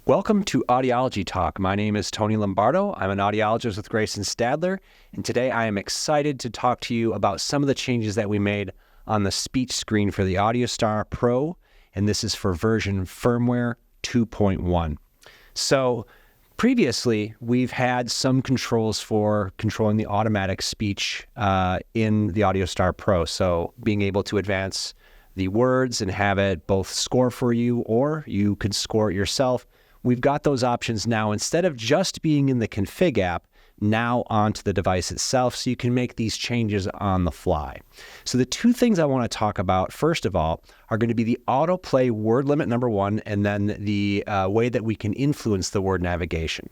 Welcome to Audiology Talk. My name is Tony Lombardo. I'm an audiologist with Grason-Stadler, and today I am excited to talk to you about some of the changes that we made on the speech screen for the AudioStar Pro, and this is for version firmware 2.1. So previously, we've had some controls for controlling the automatic speech in the AudioStar Pro, so being able to advance the words and have it both score for you, or you could score it yourself. We've got those options now, instead of just being in the config app, now onto the device itself, so you can make these changes on the fly. So the two things I want to talk about, first of all, are going to be the autoplay word limit, number one, and then the way that we can influence the word navigation.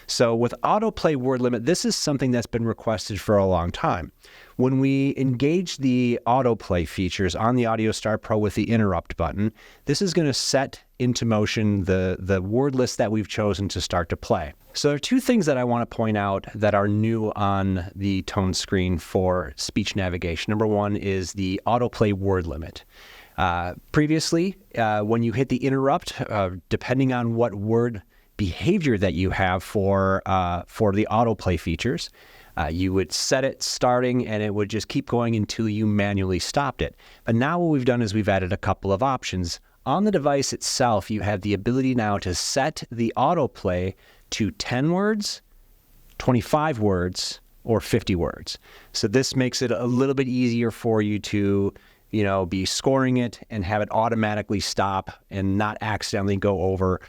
So with autoplay word limit, this is something that's been requested for a long time. When we engage the autoplay features on the AudioStar Pro with the interrupt button, this is going to set into motion the word list that we've chosen to start to play. So there are two things that I want to point out that are new on the tone screen for speech navigation. Number one is the autoplay word limit. Previously, when you hit the interrupt, depending on what word behavior that you have for the autoplay features, you would set it starting and it would just keep going until you manually stopped it. But now what we've done is we've added a couple of options. On the device itself, you have the ability now to set the autoplay to 10 words, 25 words, or 50 words. So this makes it a little bit easier for you to, be scoring it and have it automatically stop and not accidentally go over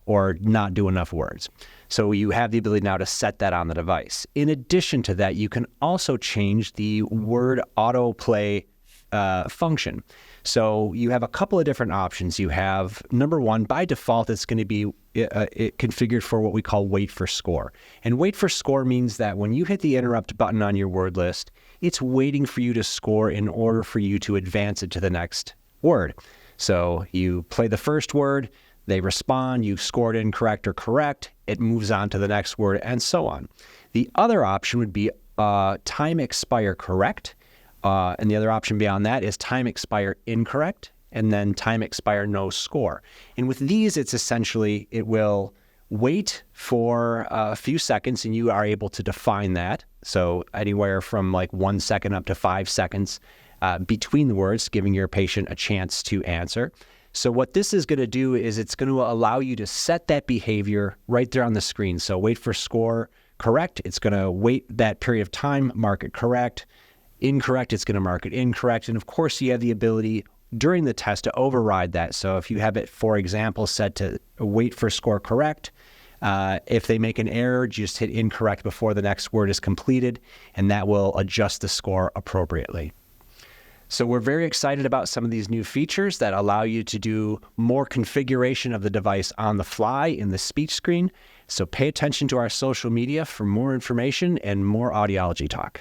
or not do enough words. So you have the ability now to set that on the device. In addition to that, you can also change the word autoplay function. So you have a couple of different options. You have, number one, by default, it's going to be configured for what we call wait for score. And wait for score means that when you hit the interrupt button on your word list, it's waiting for you to score in order for you to advance it to the next word. So you play the first word, they respond, you scored incorrect or correct, it moves on to the next word, and so on. The other option would be time expire correct. And the other option beyond that is time expire incorrect, and then time expire no score. And with these, it's essentially, it will wait for a few seconds, and you are able to define that. So anywhere from like 1 second up to 5 seconds between the words, giving your patient a chance to answer. So what this is going to do is it's going to allow you to set that behavior right there on the screen. So wait for score correct. It's going to wait that period of time, mark it correct. Incorrect, it's going to mark it incorrect. And of course, you have the ability during the test to override that. So if you have it, for example, set to wait for score correct, if they make an error, just hit incorrect before the next word is completed, and that will adjust the score appropriately. So we're very excited about some of these new features that allow you to do more configuration of the device on the fly in the speech screen. So pay attention to our social media for more information and more audiology talk.